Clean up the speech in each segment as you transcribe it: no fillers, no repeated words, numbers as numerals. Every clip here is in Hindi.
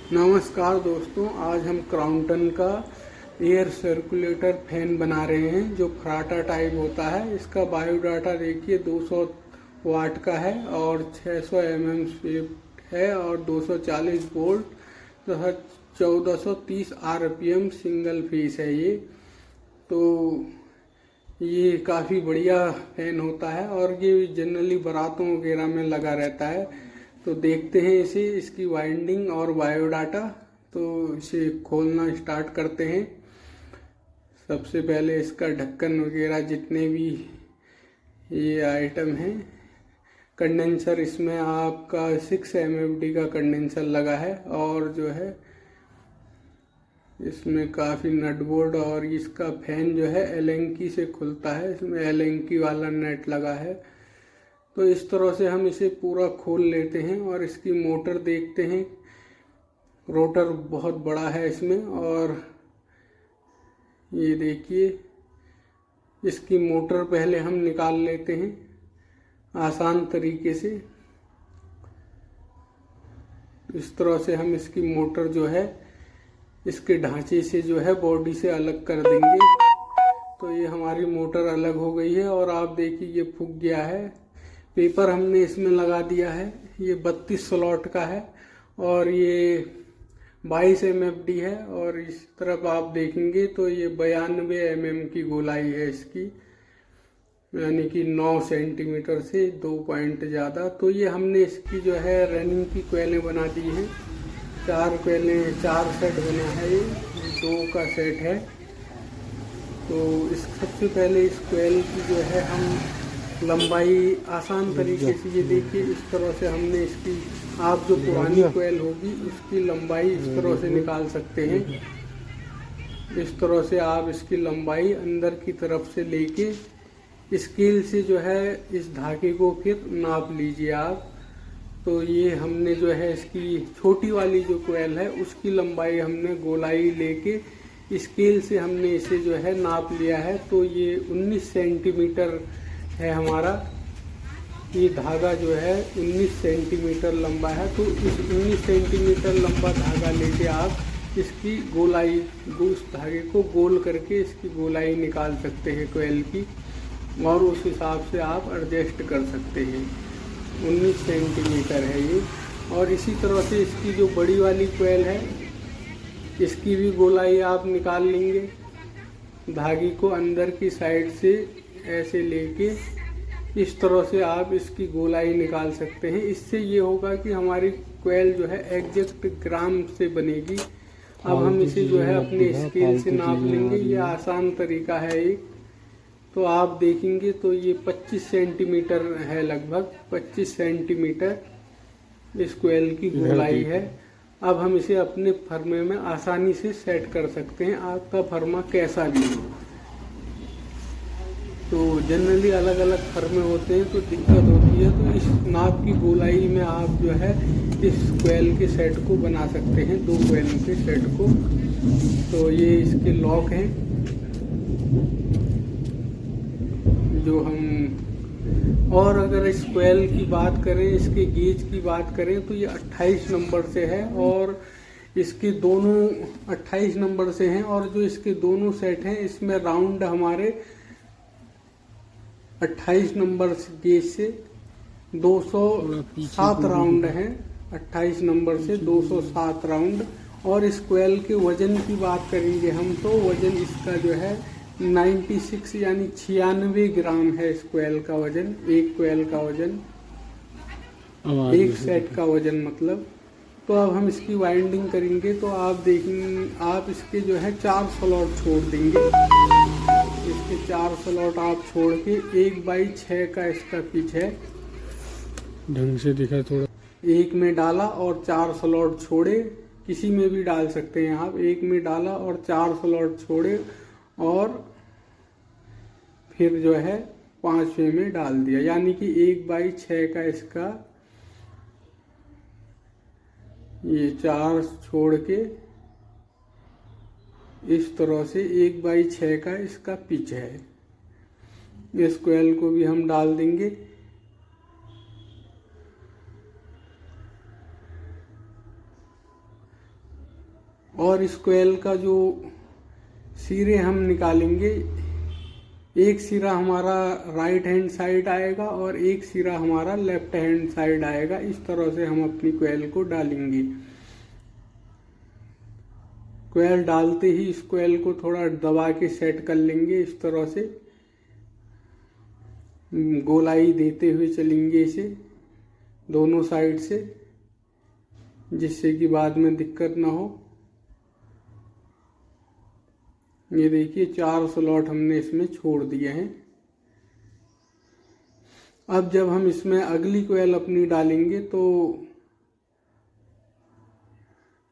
नमस्कार दोस्तों, आज हम क्राउंटन का एयर सर्कुलेटर फैन बना रहे हैं जो फराटा टाइप होता है। इसका बायोडाटा देखिए 200 वाट का है और 600 mm स्विफ्ट है और 240 वोल्ट तथा 1430 RPM सिंगल फेस है ये। तो ये काफ़ी बढ़िया फैन होता है और ये जनरली बारातों वगैरह में लगा रहता है। तो देखते हैं इसकी वाइंडिंग और बायोडाटा। तो इसे खोलना स्टार्ट करते हैं। सबसे पहले इसका ढक्कन वगैरह जितने भी ये आइटम हैं, कंडेंसर इसमें आपका 6 MFD का कंडेंसर लगा है और जो है इसमें काफ़ी नट बोल्ट और इसका फैन जो है एलेंकी से खुलता है, इसमें एलेंकी वाला नेट लगा है। तो इस तरह से हम इसे पूरा खोल लेते हैं और इसकी मोटर देखते हैं। रोटर बहुत बड़ा है इसमें और ये देखिए इसकी मोटर पहले हम निकाल लेते हैं आसान तरीके से। इस तरह से हम इसकी मोटर जो है इसके ढांचे से जो है बॉडी से अलग कर देंगे। तो ये हमारी मोटर अलग हो गई है और आप देखिए ये फूक गया है। पेपर हमने इसमें लगा दिया है। ये 32 स्लॉट का है और ये 22 MFD है और इस तरफ आप देखेंगे तो ये 92 mm की गोलाई है इसकी, यानी कि 9 सेंटीमीटर से 2 पॉइंट ज़्यादा। तो ये हमने इसकी जो है रनिंग की कोयलें बना दी हैं। 4 कोयलें, 4 सेट बना है, ये 2 का सेट है। तो इस सबसे पहले इस कोयल की जो है हम लंबाई आसान तरीके से ये देखिए इस तरह से हमने इसकी, आप जो पुरानी कोयल होगी उसकी लंबाई इस तरह से निकाल सकते हैं। इस तरह से आप इसकी लंबाई अंदर की तरफ से लेके स्केल से जो है इस धागे को फिर नाप लीजिए आप। तो ये हमने जो है इसकी छोटी वाली जो कोयल है उसकी लंबाई हमने गोलाई लेके स्केल से हमने इसे जो है नाप लिया है। तो ये 19 सेंटीमीटर है हमारा। ये धागा जो है 19 सेंटीमीटर लंबा है। तो इस 19 सेंटीमीटर लंबा धागा लेके आप इसकी गोलाई, उस धागे को गोल करके इसकी गोलाई निकाल सकते हैं कोयल की और उस हिसाब से आप एडजस्ट कर सकते हैं। 19 सेंटीमीटर है ये। और इसी तरह से इसकी जो बड़ी वाली कोयल है इसकी भी गोलाई आप निकाल लेंगे। धागे को अंदर की साइड से ऐसे लेके इस तरह से आप इसकी गोलाई निकाल सकते हैं। इससे ये होगा कि हमारी कोयल जो है एग्जैक्ट ग्राम से बनेगी। अब हम इसे जो है अपने स्केल से नाप लेंगे। ये आसान तरीका है एक। तो आप देखेंगे तो ये 25 सेंटीमीटर है, लगभग 25 सेंटीमीटर इस कोयल की गोलाई है। अब हम इसे अपने फर्मे में आसानी से सेट कर सकते हैं, आपका फर्मा कैसा भी हो। तो जनरली अलग अलग फर्मे होते हैं तो दिक्कत होती है। तो इस नाप की गोलाई में आप जो है इस कोयल के सेट को बना सकते हैं, 2 कोयलों के सेट को। तो ये इसके लॉक हैं जो हम, और अगर इस कोयल की बात करें, इसके गेज की बात करें तो ये 28 नंबर से है और इसके दोनों 28 नंबर से हैं। और जो इसके दोनों सेट हैं इसमें राउंड हमारे 28 नंबर गेज से 207 राउंड हैं। 28 नंबर से 207 राउंड। और इस कोयल के वजन की बात करेंगे हम तो वजन इसका जो है 96 यानी 96 ग्राम है इस कोयल का वजन। एक कोयल का वजन, एक सेट का वजन मतलब। तो अब हम इसकी वाइंडिंग करेंगे। तो आप देखेंगे, आप इसके जो है 4 स्लॉट छोड़ देंगे। इसके 4 स्लॉट आप छोड़ के 1/6 का इसका पिच है, ढंग से दिखा थोड़ा। एक में डाला और 4 स्लॉट छोड़े, किसी में भी डाल सकते हैं आप। एक में डाला और 4 स्लॉट छोड़े और फिर जो है 5वें में डाल दिया, यानी कि 1/6 का इसका ये 4 छोड़ के इस तरह से 1/6 का इसका पिच है। इस कोयल को भी हम डाल देंगे। और इस कोयल का जो सिरे हम निकालेंगे, एक सिरा हमारा राइट हैंड साइड आएगा और एक सिरा हमारा लेफ्ट हैंड साइड आएगा। इस तरह से हम अपनी कोयल को डालेंगे। कोयल डालते ही इस कोयल को थोड़ा दबा के सेट कर लेंगे। इस तरह से गोलाई देते हुए चलेंगे इसे दोनों साइड से, जिससे कि बाद में दिक्कत ना हो। ये देखिए 4 स्लॉट हमने इसमें छोड़ दिए हैं। अब जब हम इसमें अगली कोयल अपनी डालेंगे तो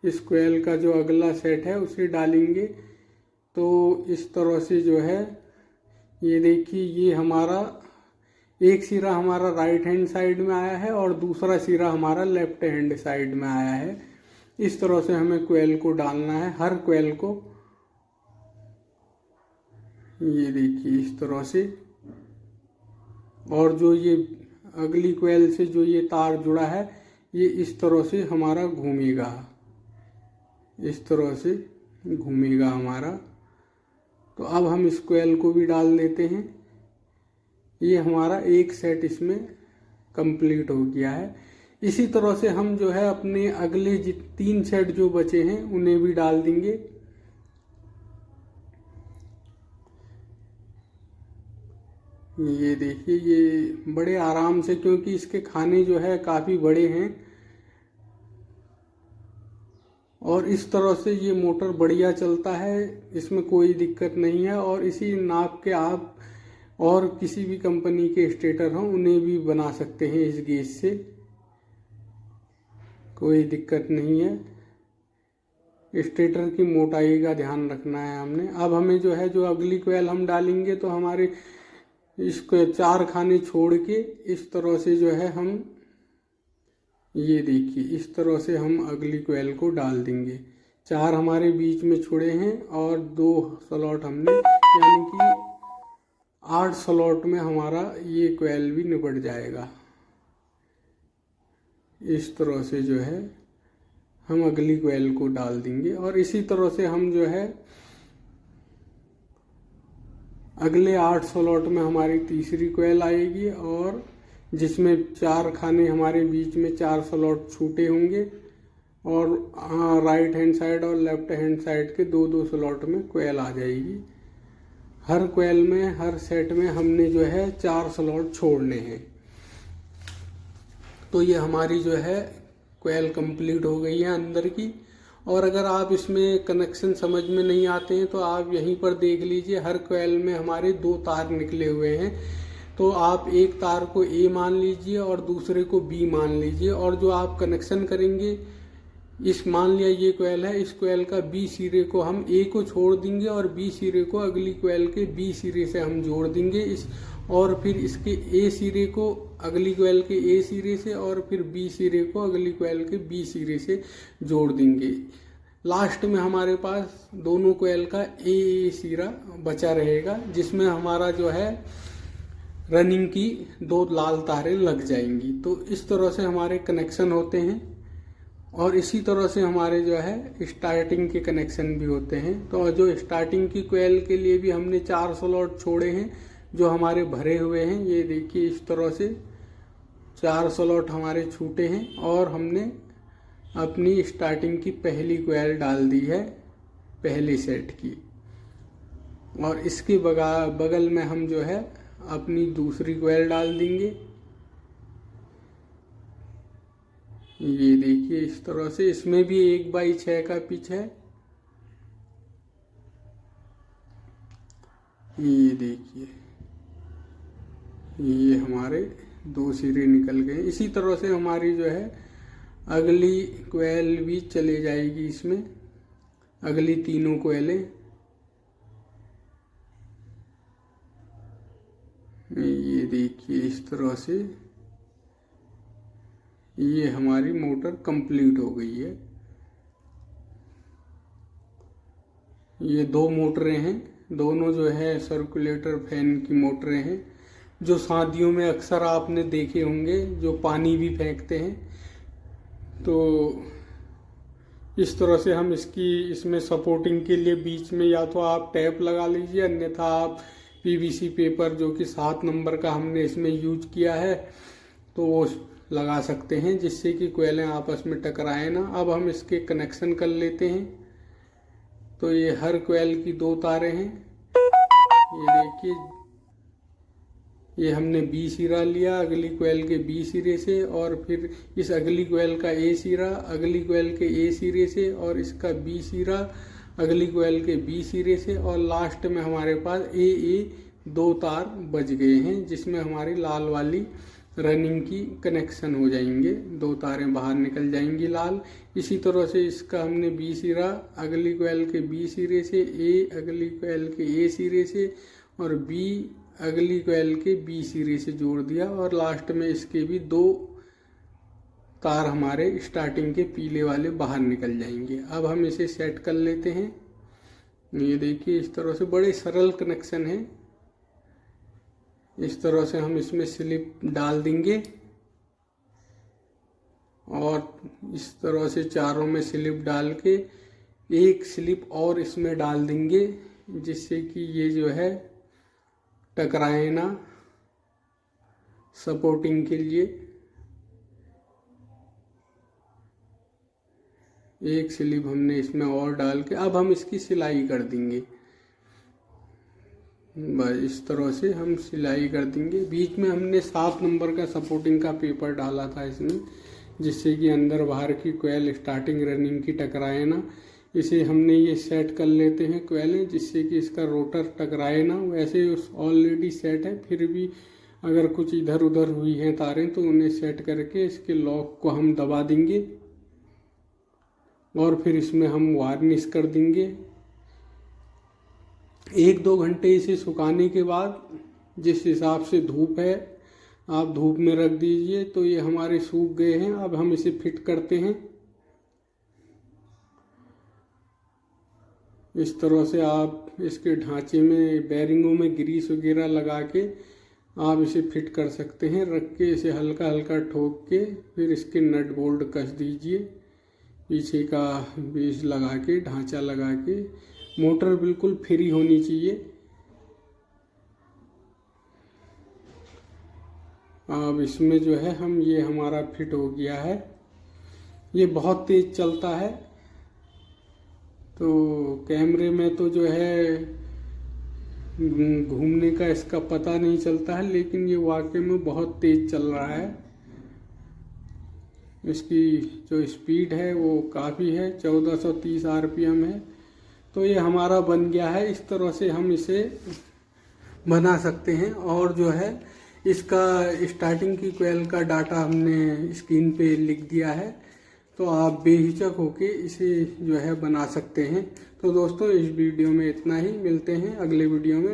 इस कोयल का जो अगला सेट है उसे डालेंगे। तो इस तरह से जो है, ये देखिए, ये हमारा एक सिरा हमारा राइट हैंड साइड में आया है और दूसरा सिरा हमारा लेफ्ट हैंड साइड में आया है। इस तरह से हमें कोयल को डालना है, हर कोयल को। ये देखिए इस तरह से। और जो ये अगली कोयल से जो ये तार जुड़ा है, ये इस तरह से हमारा घूमेगा, इस तरह से घूमेगा हमारा। तो अब हम इस कोयल को भी डाल देते हैं। ये हमारा एक सेट इसमें कंप्लीट हो गया है। इसी तरह से हम जो है अपने अगले 3 सेट जो बचे हैं उन्हें भी डाल देंगे। ये देखिए, ये बड़े आराम से, क्योंकि इसके खाने जो है काफ़ी बड़े हैं और इस तरह से ये मोटर बढ़िया चलता है, इसमें कोई दिक्कत नहीं है। और इसी नाप के आप और किसी भी कंपनी के स्टेटर हों उन्हें भी बना सकते हैं इस गेज से, कोई दिक्कत नहीं है। स्टेटर की मोटाई का ध्यान रखना है हमने। अब हमें जो है, जो अगली कोयल हम डालेंगे तो हमारे इसको 4 खाने छोड़ के इस तरह से जो है हम, ये देखिए, इस तरह से हम अगली कोयल को डाल देंगे। 4 हमारे बीच में छुड़े हैं और 2 स्लॉट हमने, यानी कि 8 स्लॉट में हमारा ये कोयल भी निपट जाएगा। इस तरह से जो है हम अगली कोयल को डाल देंगे। और इसी तरह से हम जो है अगले 8 स्लॉट में हमारी तीसरी कोयल आएगी, और जिसमें 4 खाने हमारे बीच में 4 स्लॉट छूटे होंगे और राइट हैंड साइड और लेफ्ट हैंड साइड के 2-2 स्लॉट में कोयल आ जाएगी। हर कोयल में, हर सेट में हमने जो है 4 स्लॉट छोड़ने हैं। तो ये हमारी जो है कोयल कंप्लीट हो गई है अंदर की। और अगर आप इसमें कनेक्शन समझ में नहीं आते हैं तो आप यहीं पर देख लीजिए, हर कोयल में हमारे 2 तार निकले हुए हैं। तो आप एक तार को ए मान लीजिए और दूसरे को बी मान लीजिए, और जो आप कनेक्शन करेंगे, इस मान लिया ये कोयल है, इस कोयल का बी सिरे को हम ए को छोड़ देंगे और बी सिरे को अगली कोयल के बी सिरे से हम जोड़ देंगे। और फिर इसके ए सिरे को अगली कोयल के ए सिरे से और फिर बी सिरे को अगली कोयल के बी सिरे से जोड़ देंगे। लास्ट में हमारे पास दोनों कोयल का ए सिरा बचा रहेगा, जिसमें हमारा जो है रनिंग की 2 लाल तारें लग जाएंगी। तो इस तरह से हमारे कनेक्शन होते हैं। और इसी तरह से हमारे जो है स्टार्टिंग के कनेक्शन भी होते हैं। तो जो स्टार्टिंग की कोयल के लिए भी हमने 4 स्लॉट छोड़े हैं जो हमारे भरे हुए हैं। ये देखिए, इस तरह से 4 स्लॉट हमारे छूटे हैं और हमने अपनी स्टार्टिंग की पहली कोयल डाल दी है, पहले सेट की। और इसके बगल में हम जो है अपनी दूसरी कोयल डाल देंगे। ये देखिए इस तरह से, इसमें भी 1/6 का पिच है। ये देखिए, ये हमारे 2 सिरे निकल गए। इसी तरह से हमारी जो है अगली कोयल भी चले जाएगी इसमें, अगली 3 कोयलें। ये देखिए इस तरह से ये हमारी मोटर कंप्लीट हो गई है। ये 2 मोटरें हैं, दोनों जो है सर्कुलेटर फैन की मोटरें हैं, जो शादियों में अक्सर आपने देखे होंगे, जो पानी भी फेंकते हैं। तो इस तरह से हम इसमें सपोर्टिंग के लिए बीच में या तो आप टैप लगा लीजिए, अन्यथा आप पीवीसी पेपर जो कि 7 नंबर का हमने इसमें यूज किया है तो वो लगा सकते हैं, जिससे कि कोयलें आपस में टकराए ना। अब हम इसके कनेक्शन कर लेते हैं। तो ये हर कोयल की 2 तारें हैं। ये देखिए, ये हमने बी सिरा लिया अगली कोयल के बी सिरे से, और फिर इस अगली कोयल का ए सिरा अगली कोयल के ए सिरे से, और इसका बी सिरा अगली कोयल के बी सिरे से, और लास्ट में हमारे पास ए 2 तार बच गए हैं, जिसमें हमारी लाल वाली रनिंग की कनेक्शन हो जाएंगे, 2 तारें बाहर निकल जाएंगी लाल। इसी तरह से इसका हमने बी सिरा अगली कोयल के बी सिरे से, ए अगली कोयल के ए सिरे से, और बी अगली कोयल के बी सिरे से जोड़ दिया, और लास्ट में इसके भी 2 तार हमारे स्टार्टिंग के पीले वाले बाहर निकल जाएंगे। अब हम इसे सेट कर लेते हैं। ये देखिए, इस तरह से बड़े सरल कनेक्शन है। इस तरह से हम इसमें स्लिप डाल देंगे, और इस तरह से चारों में स्लिप डाल के एक स्लिप और इसमें डाल देंगे, जिससे कि ये जो है टकराए ना, सपोर्टिंग के लिए एक स्लिप हमने इसमें और डाल के अब हम इसकी सिलाई कर देंगे। बस इस तरह से हम सिलाई कर देंगे। बीच में हमने 7 नंबर का सपोर्टिंग का पेपर डाला था इसमें, जिससे कि अंदर बाहर की कोयल स्टार्टिंग रनिंग की टकराए ना। इसे हमने ये सेट कर लेते हैं कोयलें, जिससे कि इसका रोटर टकराए ना। वैसे ऑलरेडी सेट है, फिर भी अगर कुछ इधर उधर हुई हैं तारें तो उन्हें सेट करके इसके लॉक को हम दबा देंगे, और फिर इसमें हम वार्निश कर देंगे। 1-2 घंटे इसे सुखाने के बाद जिस हिसाब से धूप है आप धूप में रख दीजिए। तो ये हमारे सूख गए हैं। अब हम इसे फिट करते हैं। इस तरह से आप इसके ढांचे में बैरिंगों में ग्रीस वगैरह लगा के आप इसे फिट कर सकते हैं। रख के इसे हल्का हल्का ठोक के फिर इसके नट बोल्ट कस दीजिए, पीछे का बेस लगा के ढांचा लगा के। मोटर बिल्कुल फ्री होनी चाहिए। अब इसमें जो है हम ये हमारा फिट हो गया है। ये बहुत तेज चलता है, तो कैमरे में तो जो है घूमने का इसका पता नहीं चलता है, लेकिन ये वाकई में बहुत तेज चल रहा है। इसकी जो स्पीड है वो काफ़ी है, 1430 RPM है। तो ये हमारा बन गया है। इस तरह से हम इसे बना सकते हैं। और जो है इसका स्टार्टिंग की कोयल का डाटा हमने स्क्रीन पे लिख दिया है, तो आप बेहिचक होके इसे जो है बना सकते हैं। तो दोस्तों, इस वीडियो में इतना ही। मिलते हैं अगले वीडियो में।